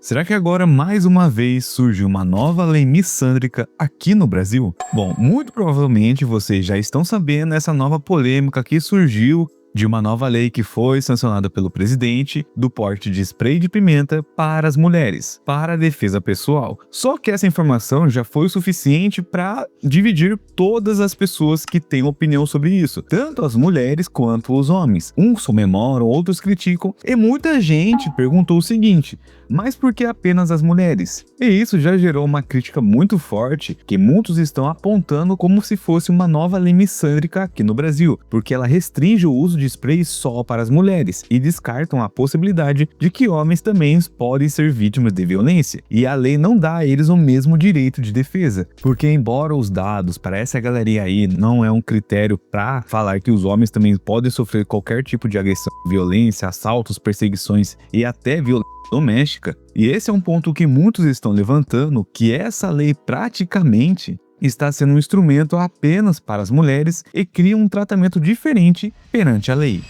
Será que agora mais uma vez surge uma nova lei missândrica aqui no Brasil? Bom, muito provavelmente vocês já estão sabendo essa nova polêmica que surgiu de uma nova lei que foi sancionada pelo presidente do porte de spray de pimenta para as mulheres, para a defesa pessoal. Só que essa informação já foi o suficiente para dividir todas as pessoas que têm opinião sobre isso, tanto as mulheres quanto os homens. Uns comemoram, outros criticam, e muita gente perguntou o seguinte: mas por que apenas as mulheres? E isso já gerou uma crítica muito forte, que muitos estão apontando como se fosse uma nova lei missândrica aqui no Brasil, porque ela restringe o uso de spray só para as mulheres e descartam a possibilidade de que homens também podem ser vítimas de violência. E a lei não dá a eles o mesmo direito de defesa, porque embora os dados para essa galerinha aí não é um critério para falar que os homens também podem sofrer qualquer tipo de agressão, violência, assaltos, perseguições e até violência doméstica, e esse é um ponto que muitos estão levantando, que essa lei praticamente está sendo um instrumento apenas para as mulheres e cria um tratamento diferente perante a lei.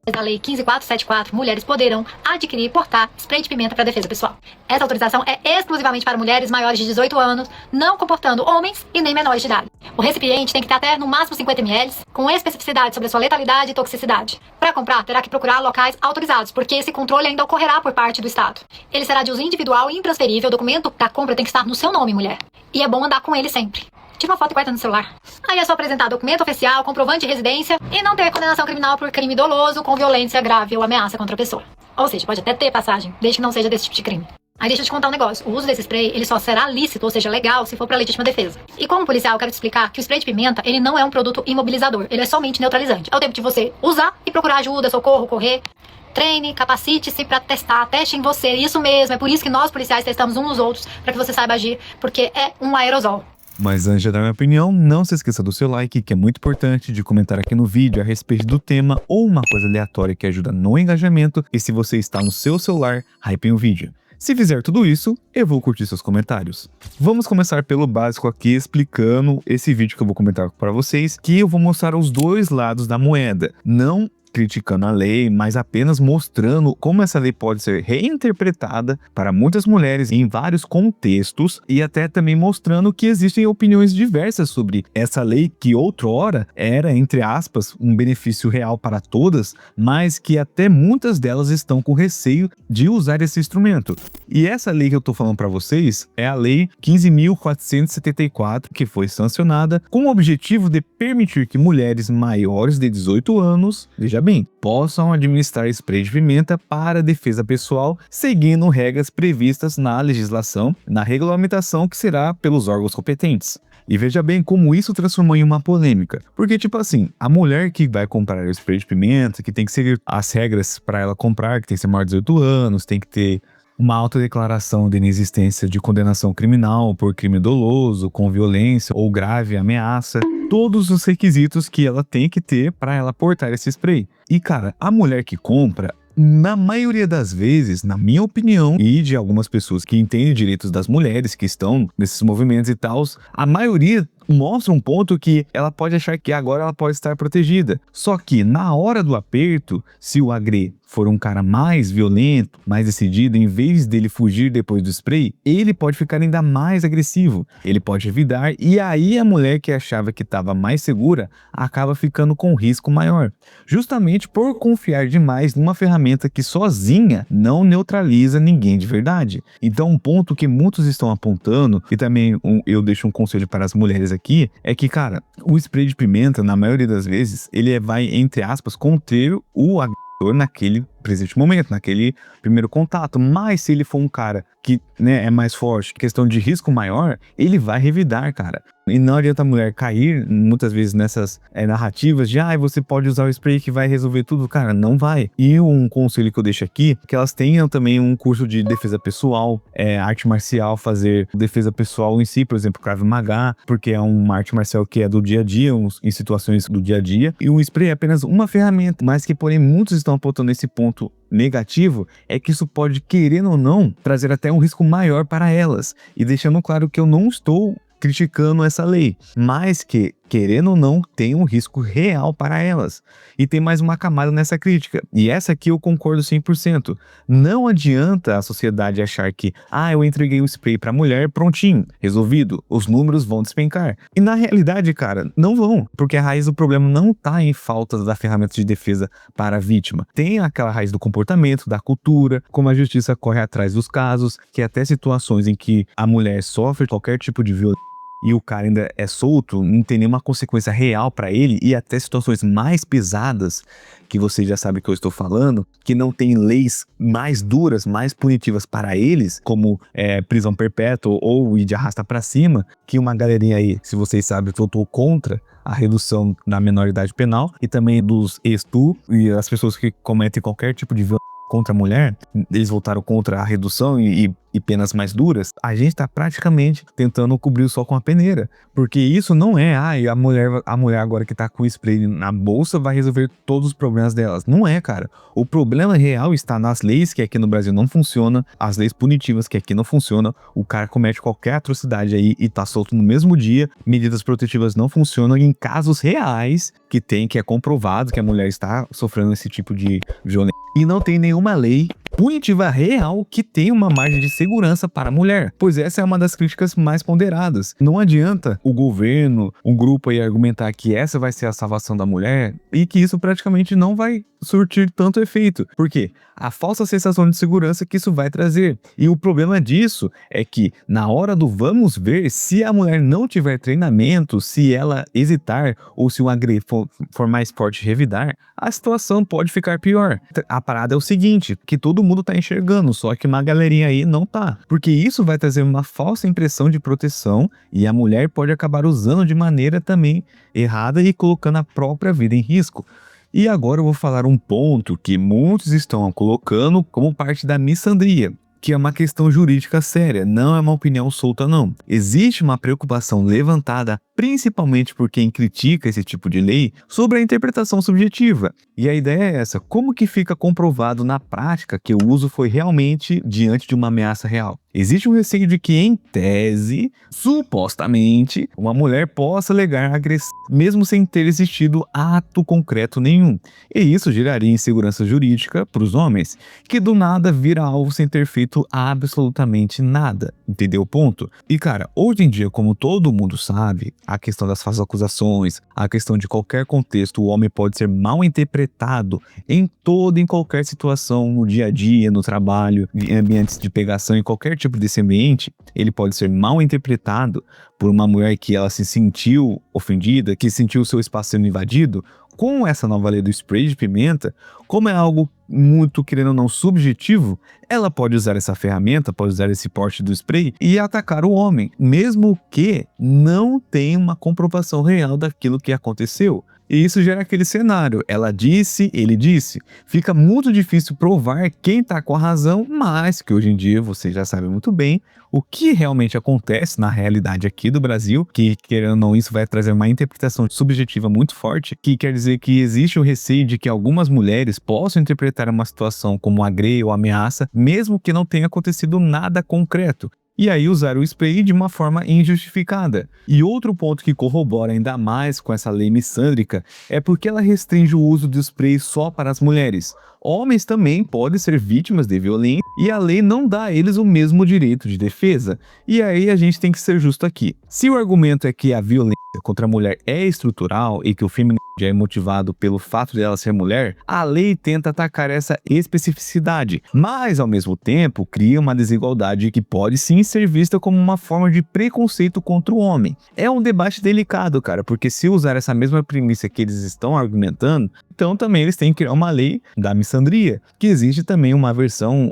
Da Lei 15.474, mulheres poderão adquirir e portar spray de pimenta para defesa pessoal. Essa autorização é exclusivamente para mulheres maiores de 18 anos, não comportando homens e nem menores de idade. O recipiente tem que ter até no máximo 50 ml, com especificidade sobre a sua letalidade e toxicidade. Para comprar, terá que procurar locais autorizados, porque esse controle ainda ocorrerá por parte do Estado. Ele será de uso individual e intransferível, o documento da compra tem que estar no seu nome, mulher. E é bom andar com ele sempre. Tira uma foto e guarda no celular. Aí é só apresentar documento oficial, comprovante de residência e não ter condenação criminal por crime doloso com violência grave ou ameaça contra a pessoa. Ou seja, pode até ter passagem, desde que não seja desse tipo de crime. Aí deixa eu te contar um negócio, o uso desse spray, ele só será lícito, ou seja, legal, se for para legítima defesa. E como policial, eu quero te explicar que o spray de pimenta, ele não é um produto imobilizador, ele é somente neutralizante. É o tempo de você usar e procurar ajuda, socorro, correr. Treine, capacite-se para testar, teste em você, isso mesmo, é por isso que nós policiais testamos uns nos outros, para que você saiba agir, porque é um aerosol. Mas antes de dar minha opinião, não se esqueça do seu like, que é muito importante, de comentar aqui no vídeo a respeito do tema ou uma coisa aleatória que ajuda no engajamento, e se você está no seu celular, hypem o vídeo. Se fizer tudo isso, eu vou curtir seus comentários. Vamos começar pelo básico aqui, explicando esse vídeo que eu vou comentar para vocês, que eu vou mostrar os dois lados da moeda, não criticando a lei, mas apenas mostrando como essa lei pode ser reinterpretada para muitas mulheres em vários contextos, e até também mostrando que existem opiniões diversas sobre essa lei que outrora era, entre aspas, um benefício real para todas, mas que até muitas delas estão com receio de usar esse instrumento. E essa lei que eu tô falando para vocês é a Lei 15.474, que foi sancionada com o objetivo de permitir que mulheres maiores de 18 anos, veja bem, possam administrar spray de pimenta para defesa pessoal, seguindo regras previstas na legislação, na regulamentação que será pelos órgãos competentes. E veja bem como isso transformou em uma polêmica. Porque, tipo assim, a mulher que vai comprar o spray de pimenta, que tem que seguir as regras para ela comprar, que tem que ser maior de 18 anos, tem que ter uma autodeclaração de inexistência de condenação criminal por crime doloso, com violência ou grave ameaça, todos os requisitos que ela tem que ter para ela portar esse spray. E cara, a mulher que compra, na maioria das vezes, na minha opinião, e de algumas pessoas que entendem direitos das mulheres que estão nesses movimentos e tal, a maioria mostra um ponto que ela pode achar que agora ela pode estar protegida. Só que na hora do aperto, se o agressor for um cara mais violento, mais decidido, em vez dele fugir depois do spray, ele pode ficar ainda mais agressivo. Ele pode revidar, e aí a mulher que achava que estava mais segura acaba ficando com um risco maior. Justamente por confiar demais numa ferramenta que sozinha não neutraliza ninguém de verdade. Então um ponto que muitos estão apontando, e também eu deixo um conselho para as mulheres aqui, é que, cara, o spray de pimenta, na maioria das vezes, ele vai, entre aspas, conter o agressor naquele presente momento, naquele primeiro contato. Mas se ele for um cara que, né, é mais forte, questão de risco maior, ele vai revidar, cara. E não adianta a mulher cair, muitas vezes, nessas narrativas de você pode usar o spray que vai resolver tudo. Cara, não vai. E um conselho que eu deixo aqui, que elas tenham também um curso de defesa pessoal, arte marcial, fazer defesa pessoal em si, por exemplo, Krav Maga, porque é uma arte marcial que é do dia a dia, em situações do dia a dia. E o spray é apenas uma ferramenta, mas que, porém, muitos estão apontando esse ponto negativo, é que isso pode, querendo ou não, trazer até um risco maior para elas. E deixando claro que eu não estou criticando essa lei, mas que querendo ou não, tem um risco real para elas. E tem mais uma camada nessa crítica, e essa aqui eu concordo 100%. Não adianta a sociedade achar que, eu entreguei o spray pra mulher, prontinho, resolvido, os números vão despencar. E na realidade, cara, não vão, porque a raiz do problema não tá em falta da ferramenta de defesa para a vítima. Tem aquela raiz do comportamento, da cultura, como a justiça corre atrás dos casos, que até situações em que a mulher sofre qualquer tipo de violência e o cara ainda é solto, não tem nenhuma consequência real pra ele, e até situações mais pesadas, que vocês já sabem que eu estou falando, que não tem leis mais duras, mais punitivas para eles, como prisão perpétua ou ir de arrasta pra cima, que uma galerinha aí, se vocês sabem, votou contra a redução da menoridade penal e também dos estupros e as pessoas que cometem qualquer tipo de violência contra a mulher, eles votaram contra a redução e penas mais duras. A gente tá praticamente tentando cobrir o sol com a peneira, porque isso não é, a mulher agora que tá com o spray na bolsa vai resolver todos os problemas delas. Não é, cara. O problema real está nas leis que aqui no Brasil não funcionam, as leis punitivas que aqui não funcionam, o cara comete qualquer atrocidade aí e tá solto no mesmo dia, medidas protetivas não funcionam, e em casos reais que é comprovado que a mulher está sofrendo esse tipo de violência. E não tem nenhuma lei punitiva real que tenha uma margem de segurança para a mulher, pois essa é uma das críticas mais ponderadas. Não adianta o governo, um grupo aí argumentar que essa vai ser a salvação da mulher e que isso praticamente não vai surtir tanto efeito. Por quê? A falsa sensação de segurança que isso vai trazer. E o problema disso é que na hora do vamos ver, se a mulher não tiver treinamento, se ela hesitar ou se o agressor for mais forte e revidar, a situação pode ficar pior. A parada é o seguinte, que todo mundo tá enxergando, só que uma galerinha aí não tá. Porque isso vai trazer uma falsa impressão de proteção e a mulher pode acabar usando de maneira também errada e colocando a própria vida em risco. E agora eu vou falar um ponto que muitos estão colocando como parte da missandria, que é uma questão jurídica séria, não é uma opinião solta não. Existe uma preocupação levantada, principalmente por quem critica esse tipo de lei, sobre a interpretação subjetiva. E a ideia é essa, como que fica comprovado na prática que o uso foi realmente diante de uma ameaça real? Existe um receio de que, em tese, supostamente, uma mulher possa alegar agressão, mesmo sem ter existido ato concreto nenhum. E isso geraria insegurança jurídica para os homens, que do nada vira alvo sem ter feito absolutamente nada. Entendeu o ponto? E cara, hoje em dia, como todo mundo sabe, a questão das falsas acusações, a questão de qualquer contexto, o homem pode ser mal interpretado em qualquer situação, no dia a dia, no trabalho, em ambientes de pegação, em qualquer tipo desse ambiente, ele pode ser mal interpretado por uma mulher que ela se sentiu ofendida, que sentiu o seu espaço sendo invadido. Com essa nova lei do spray de pimenta, como é algo muito, querendo ou não, subjetivo, ela pode usar essa ferramenta, pode usar esse porte do spray e atacar o homem, mesmo que não tenha uma comprovação real daquilo que aconteceu. E isso gera aquele cenário, ela disse, ele disse. Fica muito difícil provar quem tá com a razão, mas que hoje em dia você já sabe muito bem o que realmente acontece na realidade aqui do Brasil, que querendo ou não isso vai trazer uma interpretação subjetiva muito forte, que quer dizer que existe o receio de que algumas mulheres possam interpretar uma situação como agressão ou ameaça, mesmo que não tenha acontecido nada concreto. E aí usar o spray de uma forma injustificada. E outro ponto que corrobora ainda mais com essa lei missândrica é porque ela restringe o uso do spray só para as mulheres. Homens também podem ser vítimas de violência e a lei não dá a eles o mesmo direito de defesa. E aí a gente tem que ser justo aqui. Se o argumento é que a violência contra a mulher é estrutural e que o feminicídio é motivado pelo fato dela ser mulher, a lei tenta atacar essa especificidade, mas ao mesmo tempo cria uma desigualdade que pode sim ser vista como uma forma de preconceito contra o homem. É um debate delicado, cara, porque se usar essa mesma premissa que eles estão argumentando, então também eles têm que criar uma lei da missandria, que existe também uma versão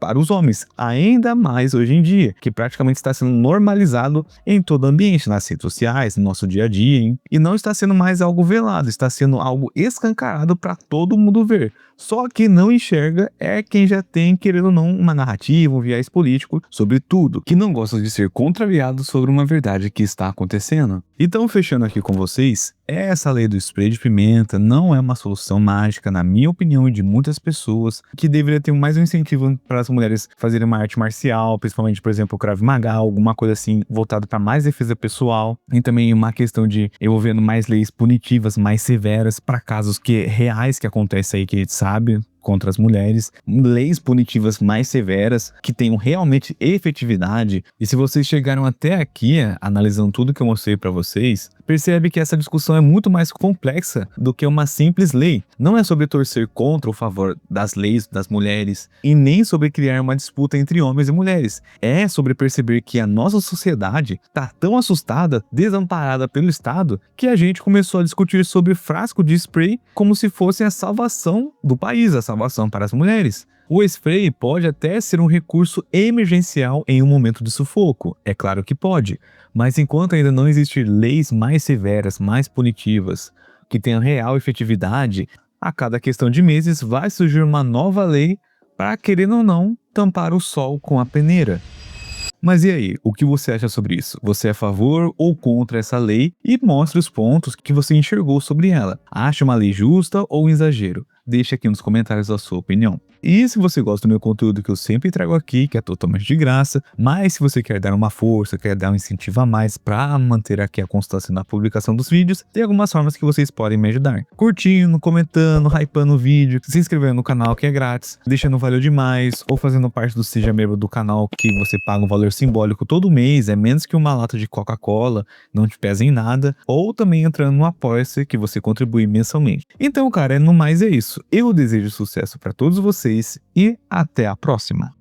para os homens, ainda mais hoje em dia, que praticamente está sendo normalizado em todo ambiente, nas redes sociais, no nosso dia a dia, hein? E não está sendo mais algo velado, está sendo algo escancarado para todo mundo ver. Só quem não enxerga é quem já tem, querendo ou não, uma narrativa, um viés político sobre tudo, que não gosta de ser contrariado sobre uma verdade que está acontecendo. Então, fechando aqui com vocês, essa lei do spray de pimenta não é uma solução mágica, na minha opinião e de muitas pessoas, que deveria ter mais um incentivo para as mulheres fazerem uma arte marcial, principalmente, por exemplo, o Krav Maga, alguma coisa assim, voltado para mais defesa pessoal, e também uma questão de envolvendo mais leis punitivas, mais severas, para casos reais que acontecem aí, que a gente sabe, contra as mulheres, leis punitivas mais severas, que tenham realmente efetividade. E se vocês chegaram até aqui, analisando tudo que eu mostrei para vocês, percebe que essa discussão é muito mais complexa do que uma simples lei. Não é sobre torcer contra ou a favor das leis das mulheres, e nem sobre criar uma disputa entre homens e mulheres. É sobre perceber que a nossa sociedade está tão assustada, desamparada pelo Estado, que a gente começou a discutir sobre frasco de spray como se fosse a salvação do país, a salvação para as mulheres. O spray pode até ser um recurso emergencial em um momento de sufoco, é claro que pode, mas enquanto ainda não existir leis mais severas, mais punitivas, que tenham real efetividade, a cada questão de meses vai surgir uma nova lei para, querendo ou não, tampar o sol com a peneira. Mas e aí, o que você acha sobre isso? Você é a favor ou contra essa lei? E mostre os pontos que você enxergou sobre ela. Acha uma lei justa ou um exagero? Deixe aqui nos comentários a sua opinião. E se você gosta do meu conteúdo que eu sempre trago aqui, que é totalmente de graça, mas se você quer dar uma força, quer dar um incentivo a mais para manter aqui a constância na publicação dos vídeos, tem algumas formas que vocês podem me ajudar. Curtindo, comentando, hypando o vídeo, se inscrevendo no canal que é grátis, deixando valeu demais, ou fazendo parte do Seja Membro do canal, que você paga um valor simbólico todo mês, é menos que uma lata de Coca-Cola, não te pesa em nada, ou também entrando no Apoia-se, que você contribui mensalmente. Então, cara, no mais é isso. Eu desejo sucesso para todos vocês e até a próxima!